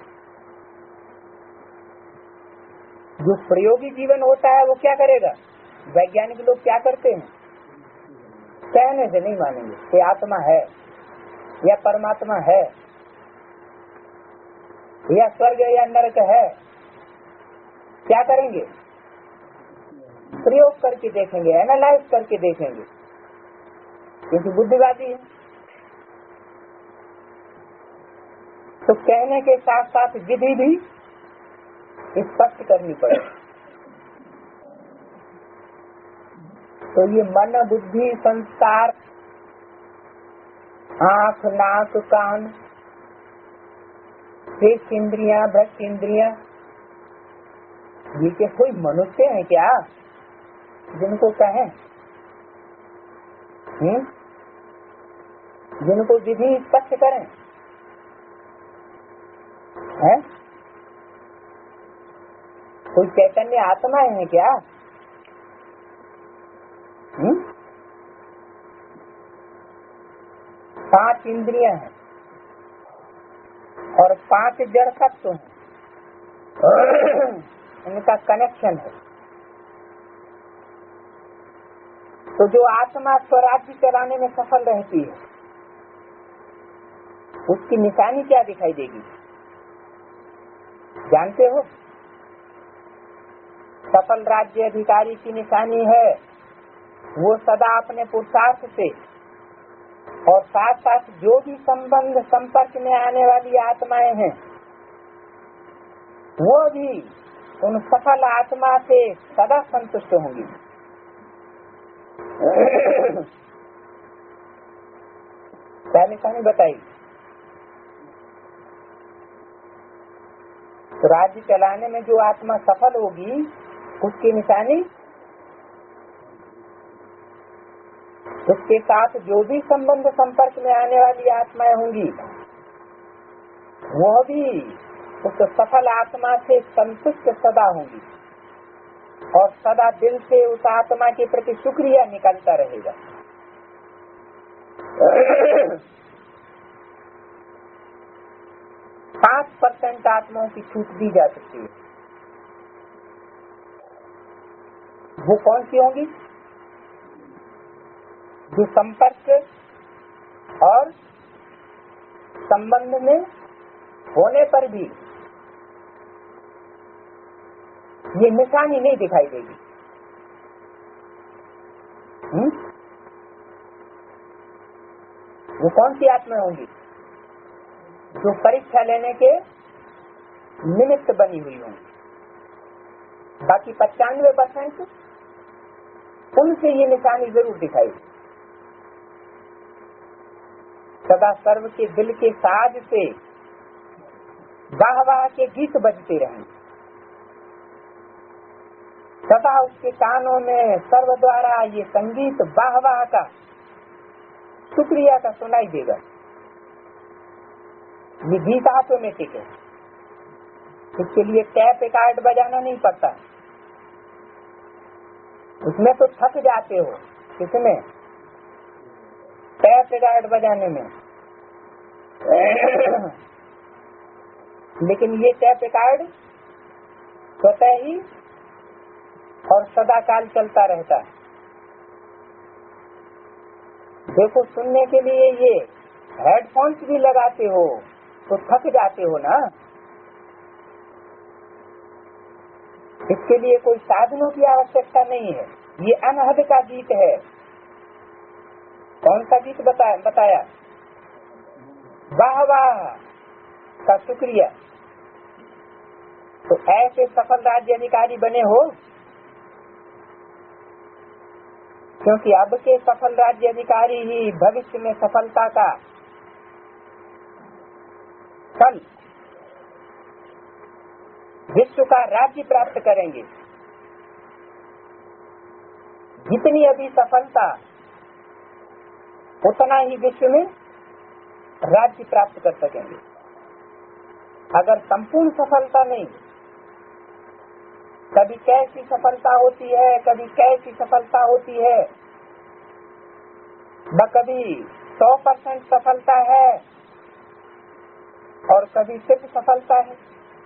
जो प्रयोगी जीवन होता है वो क्या करेगा? वैज्ञानिक लोग क्या करते हैं? कहने से नहीं मानेंगे कि आत्मा है या परमात्मा है या स्वर्ग या नरक है। क्या करेंगे? प्रयोग करके देखेंगे, एनालाइज करके देखेंगे, क्योंकि बुद्धिवादी है। तो कहने के साथ साथ विधि भी स्पष्ट करनी पड़ेगी। तो ये मन, बुद्धि, संस्कार, आँख, नाक, कान, शेष इंद्रियां, भ्रष्ट इंद्रियां, ये क्या कोई मनुष्य है क्या जिनको कहें? जिनको विधि स्पष्ट करें है? कोई चैतन्य आत्मा है क्या? 5 इंद्रियां हैं और 5 जड़ तत्व हैं, इनका कनेक्शन है। तो जो आत्मा स्वराज्य चलाने में सफल रहती है, उसकी निशानी क्या दिखाई देगी? जानते हो? सफल राज्य अधिकारी की निशानी है वो सदा अपने पुरुषार्थ से और साथ साथ जो भी संबंध संपर्क में आने वाली आत्माएं हैं वो भी उन सफल आत्मा से सदा संतुष्ट होंगी। क्या निशानी बताई? तो राज्य चलाने में जो आत्मा सफल होगी उसकी निशानी, उसके साथ जो भी संबंध संपर्क में आने वाली आत्माएं होंगी वो भी उस सफल आत्मा से संतुष्ट सदा होंगी और सदा दिल से उस आत्मा के प्रति शुक्रिया निकलता रहेगा। 5% आत्माओं की छूट दी जा सकती है। वो कौन सी होंगी? जो संपर्क और संबंध में होने पर भी ये निशानी नहीं दिखाई देगी। वो कौन सी आत्मा होंगी? जो परीक्षा लेने के निमित्त बनी हुई होंगी। बाकी 95% उनसे ये निशानी जरूर दिखाई। सदा सर्व के दिल के साज से वाह वाह के गीत बजते रहेंगे, सदा उसके कानों में सर्व द्वारा ये संगीत वाह वाह का, शुक्रिया का सुनाई देगा। ये गीत ऑटोमेटिक है, इसके लिए टैप रिकॉर्ड बजाना नहीं पड़ता। उसमें तो थक जाते हो, किसमें? टैप रिकॉर्ड बजाने में। लेकिन ये टैप रिकॉर्ड स्वतः ही और सदा काल चलता रहता है। देखो, सुनने के लिए ये हेडफोन्स भी लगाते हो तो थक जाते हो ना। इसके लिए कोई साधनों की आवश्यकता नहीं है। ये अनहद का गीत है। कौन सा गीत बताया? वाह वाह का शुक्रिया। तो ऐसे सफल राज्य अधिकारी बने हो, क्योंकि अब के सफल राज्य अधिकारी ही भविष्य में सफलता का फल, विश्व का राज्य प्राप्त करेंगे। जितनी अभी सफलता उतना ही विश्व में राज्य प्राप्त कर सकेंगे। अगर संपूर्ण सफलता नहीं, कभी कैसी सफलता होती है, कभी कैसी सफलता होती है, कभी 100% सफलता है और कभी सिर्फ सफलता है,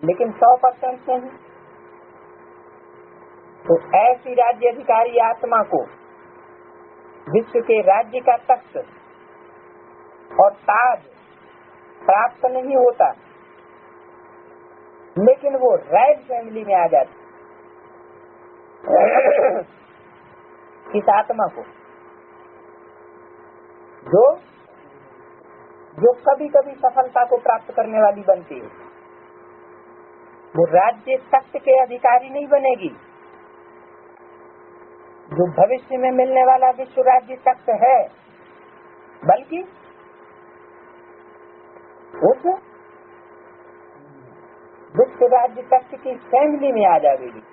लेकिन 100% नहीं। तो ऐसी राज्य अधिकारी आत्मा को विश्व के राज्य का तख्त और ताज प्राप्त नहीं होता, लेकिन वो रॉयल फैमिली में आ जाती इस आत्मा को, जो कभी कभी सफलता को प्राप्त करने वाली बनती है। वो राज्य तख्त के अधिकारी नहीं बनेगी। जो भविष्य में मिलने वाला विश्व राज्य तख्त है, बल्कि उस विश्व राज्य तख्त की फैमिली में आ जाएगी।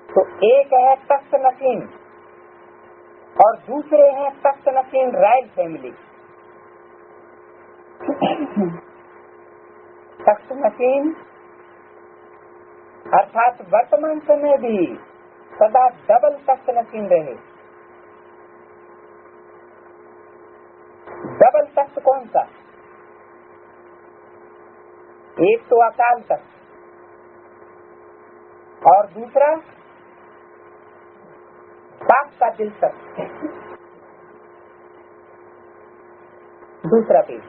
तो एक है तख्त नसीम और दूसरे हैं तख्त नसीम रॉयल फैमिली। तख्त नसीम अर्थात वर्तमान समय भी सदा डबल तख्त नसीम रहे। डबल तख्त कौन सा? एक तो अकाल तख्त और दूसरा बाप का दिल तख्त। दूसरा पेज।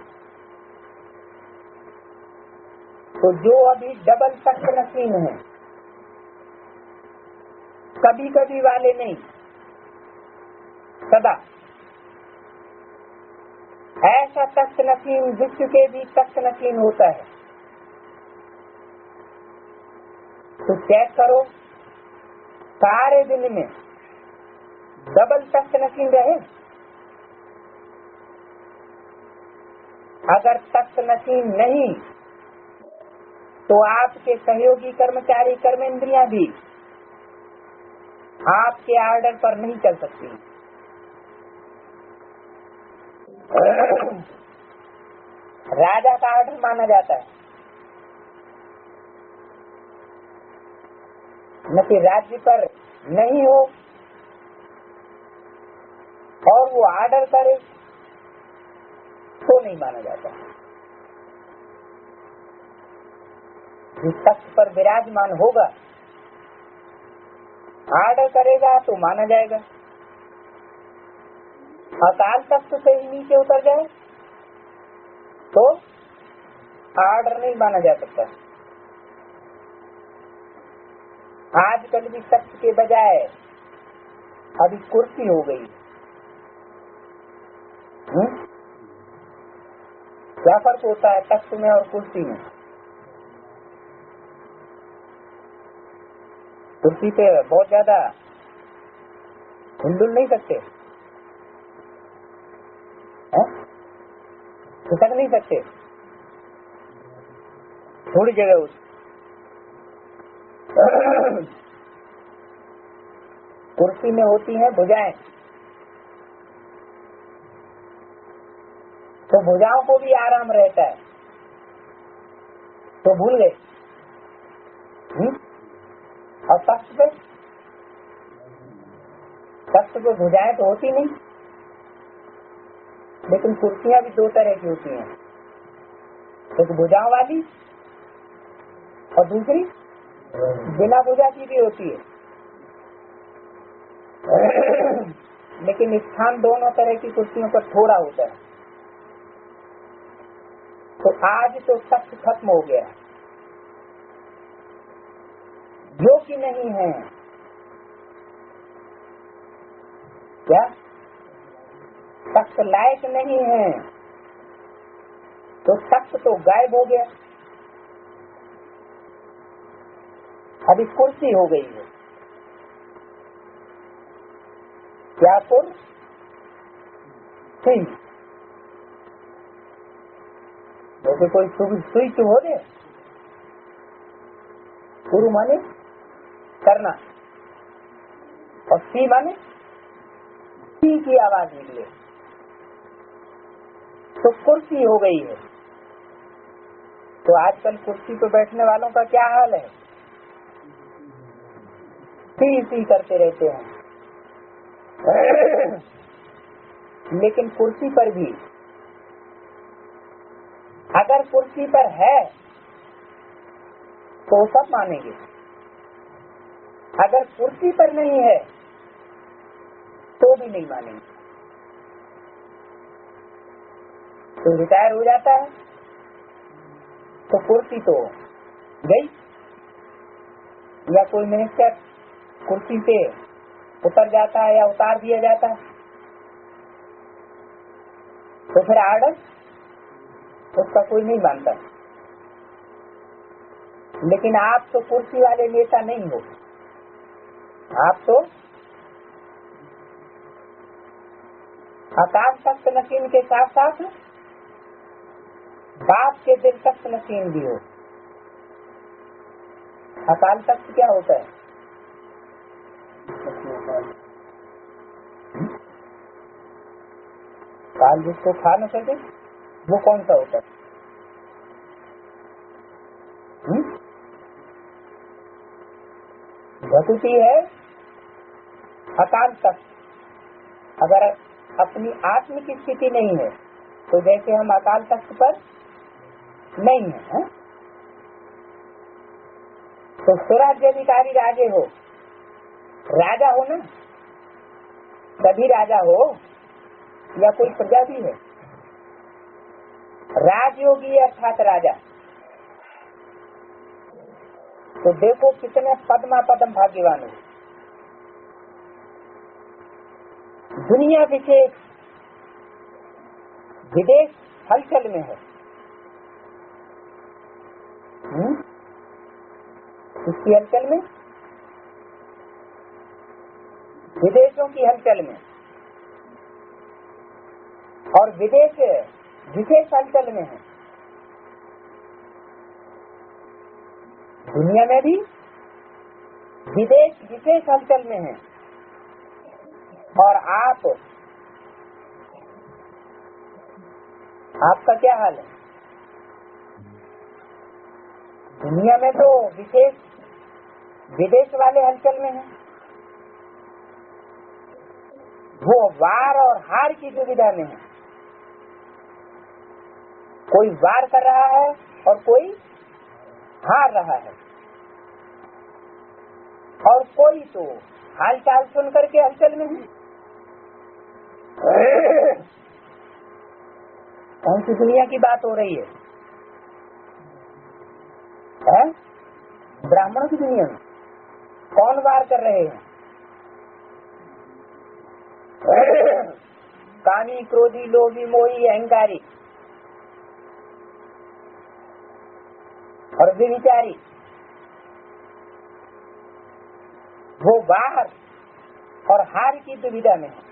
तो जो अभी डबल तख्त नसीम है, कभी कभी वाले नहीं, सदा ऐसा तख्त नसीम विश्व के भी तख्त नसीम होता है। तो चेक करो, सारे दिन में डबल तख्त नसीम रहे। अगर तख्त नसीम नहीं तो आपके सहयोगी कर्मचारी कर्मेंद्रियां भी आपके आर्डर पर नहीं चल सकती। राजा का आर्डर माना जाता है न कि राज्य पर नहीं हो और वो आर्डर करे तो नहीं माना जाता। जिस तख्त पर विराजमान होगा आर्डर करेगा तो माना जाएगा। अकाल तख्त से ही नीचे उतर जाए तो आर्डर नहीं माना जा सकता। आजकल भी तख्त के बजाय अभी कुर्सी हो गई। क्या फर्क होता है तख्त में और कुर्सी में? कुर्सी पे बहुत ज्यादा हिलडुल नहीं सकते, खिसक नहीं सकते, थोड़ी जगह उस कुर्सी में होती हैं भुजाएं, तो भुजाओं को भी आराम रहता है। तो भूल गए। और तख्त पे भुजाएं तो होती नहीं, लेकिन कुर्सियां भी दो तरह की होती हैं, एक भुजाओं वाली और दूसरी बिना भुजा की भी होती है। लेकिन स्थान दोनों तरह की कुर्सियों पर थोड़ा होता है। तो आज तो तख्त खत्म हो गया, जो कि नहीं है। क्या तख्त लायक नहीं है तो तख्त तो गायब हो गया। अभी कुर्सी हो गई है। क्या कुर्सी? जैसे कोई सुई चुभ हो दे, शुरू माने करना और सी माने सी की आवाज निकले, तो कुर्सी हो गई है। तो आजकल कुर्सी पर बैठने वालों का क्या हाल है? सी करते रहते हैं। लेकिन कुर्सी पर भी, अगर कुर्सी पर है तो सब मानेंगे, अगर कुर्सी पर नहीं है तो भी नहीं मानेंगे। तो रिटायर हो जाता है तो कुर्सी तो गई, या कोई मिनिस्टर कुर्सी पे उतर जाता है या उतार दिया जाता है, तो फिर आर्डर उसका कोई नहीं मानता। लेकिन आप तो कुर्सी वाले नेता नहीं हो, आप तो अकाल तख्त नसीम के साथ साथ बाप के दिल तख्त नसीम भी हो। अकाल तख्त क्या होता है? काल जिसको खा न सके वो कौन सा होता है? भकुति है अकाल तख्त। अगर अपनी आत्म की स्थिति नहीं है तो जैसे हम अकाल तख्त पर नहीं है, तो स्वराज्याधिकारी राजे हो, राजा हो ना, सभी राजा हो या कोई प्रजा भी है, राजयोगी अर्थात राजा। तो देखो कितने पद्मा पद्म भाग्यवान हो। दुनिया विशेष विदेश हलचल में है। इसकी हलचल में, विदेशों की हलचल में, और विदेश विशेष हलचल में है। दुनिया में भी विदेश विशेष हलचल में है। और आपका क्या हाल है? दुनिया में तो विशेष विदेश वाले हलचल में है। वो वार और हार की दुविधा में है। कोई वार कर रहा है और कोई हार रहा है, और कोई तो हाल चाल सुन करके हलचल में है। कौन सी दुनिया की बात हो रही है? ब्राह्मणों की दुनिया में कौन वार कर रहे हैं? कामी, क्रोधी, लोभी, मोही, अहंकारी और व्यभिचारी, वो वार और हार की दुविधा में है।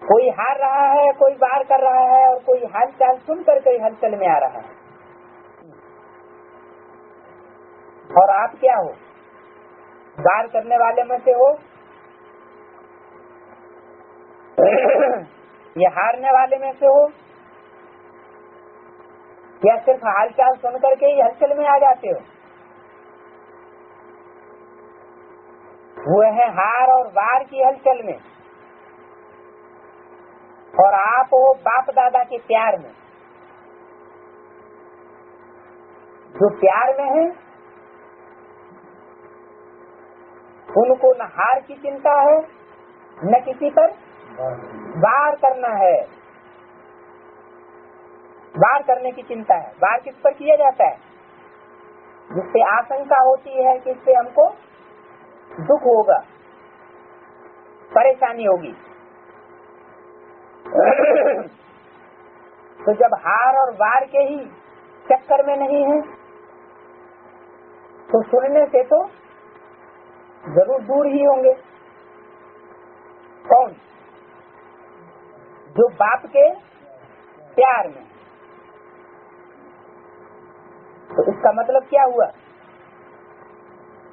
कोई हार रहा है, कोई वार कर रहा है, और कोई हाल चाल सुनकर कई हलचल में आ रहा है। और आप क्या हो? वार करने वाले में से हो या हारने वाले में से हो, या सिर्फ हाल चाल सुन करके ही हलचल में आ जाते हो? वो है हार और वार की हलचल में, और आप हो बाप दादा के प्यार में। जो प्यार में है उनको न हार की चिंता है, न किसी पर वार करना है। वार करने की चिंता है। वार किस पर किया जाता है? जिससे आशंका होती है कि इससे हमको दुख होगा, परेशानी होगी। तो जब हार और वार के ही चक्कर में नहीं है तो सुनने से तो जरूर दूर ही होंगे। कौन? जो बाप के प्यार में। तो इसका मतलब क्या हुआ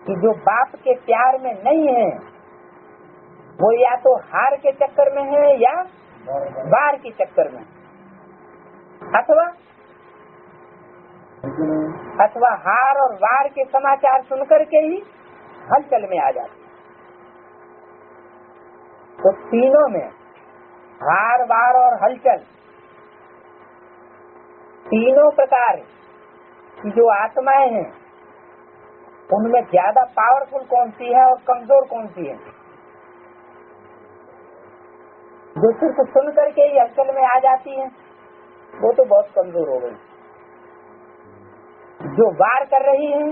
कि जो बाप के प्यार में नहीं है वो या तो हार के चक्कर में है या वार के चक्कर में, अथवा हार और वार के समाचार सुनकर के ही हलचल में आ जाते। तो तीनों में, हार, वार और हलचल, तीनों प्रकार की जो आत्माएं हैं उनमें ज्यादा पावरफुल कौन सी है और कमजोर कौन सी है? जो सिर्फ सुन करके ही अक्ल में आ जाती है वो तो बहुत कमजोर हो गई। जो वार कर रही है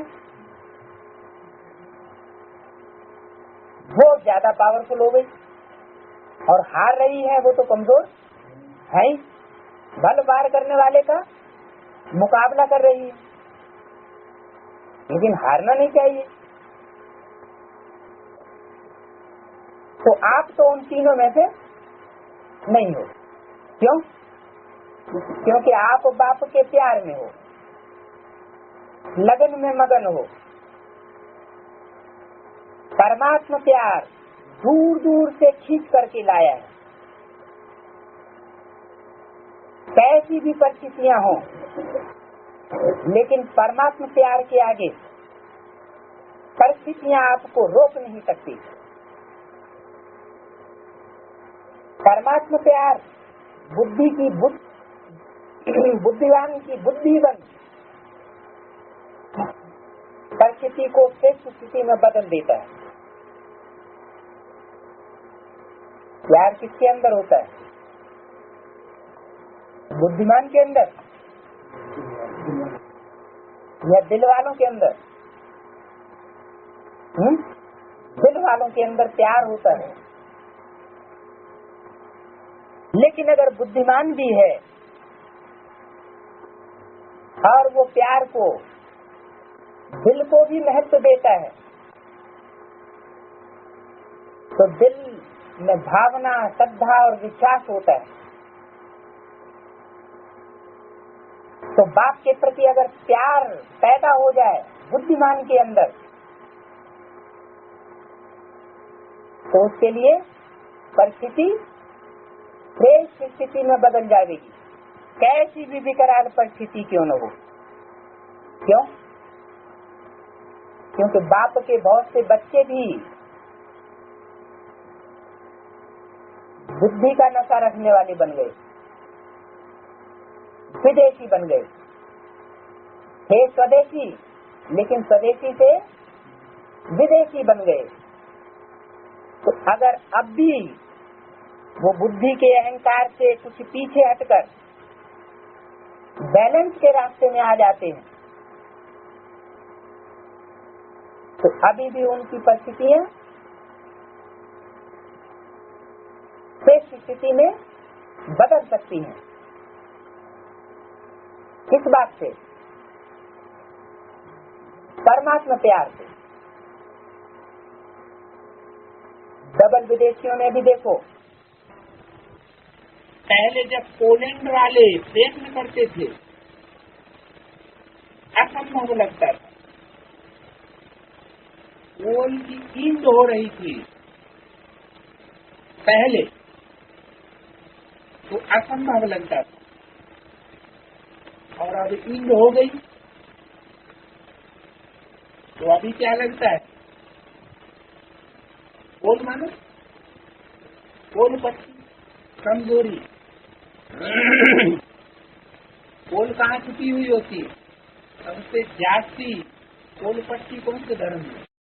वो ज्यादा पावरफुल हो गई, और हार रही है वो तो कमजोर है ही। बल वार करने वाले का मुकाबला कर रही है, लेकिन हारना नहीं चाहिए। तो आप तो उन तीनों में से नहीं हो। क्यों? क्योंकि आप बाप के प्यार में हो, लगन में मगन हो। परमात्मा प्यार दूर दूर से खींच करके लाया है। कैसी भी परिस्थितियां हो, लेकिन परमात्मा प्यार के आगे परिस्थितियां आपको रोक नहीं सकती। परमात्मा प्यार बुद्धि की बुद्धिवान की बुद्धि बन परिस्थिति को श्रेष्ठ स्थिति में बदल देता है। प्यार किसके अंदर होता है? बुद्धिमान के अंदर या दिल वालों के अंदर? दिल वालों के अंदर प्यार होता है। लेकिन अगर बुद्धिमान भी है और वो प्यार को, दिल को भी महत्व देता है, तो दिल में भावना, श्रद्धा और विश्वास होता है। तो बाप के प्रति अगर प्यार पैदा हो जाए बुद्धिमान के अंदर, तो उसके लिए परिस्थिति श्रेष्ठ स्थिति में बदल जाएगी, कैसी भी विकराल परिस्थिति क्यों न हो। क्यों? क्योंकि बाप के बहुत से बच्चे भी बुद्धि का नशा रखने वाले बन गए, विदेशी बन गए। थे स्वदेशी, लेकिन स्वदेशी से विदेशी बन गए। तो अगर अब भी वो बुद्धि के अहंकार से कुछ पीछे हटकर बैलेंस के रास्ते में आ जाते हैं, तो अभी भी उनकी परिस्थितियां श्रेष्ठ स्थिति में बदल सकती हैं। किस बात से? परमात्मा प्यार से। डबल विदेशियों में भी देखो, पहले जब पोलैंड वाले प्रयत्न करते थे, असंभव लगता था। पोल की ईंट हो रही थी पहले, तो असंभव लगता था, और अब ईंट हो गई तो अभी क्या लगता है? पोल मानो पोल पट्टी कमजोरी। पोल कहाँ छुपी हुई होती है? सबसे जास्ती पोल पट्टी कौन से धर्म में?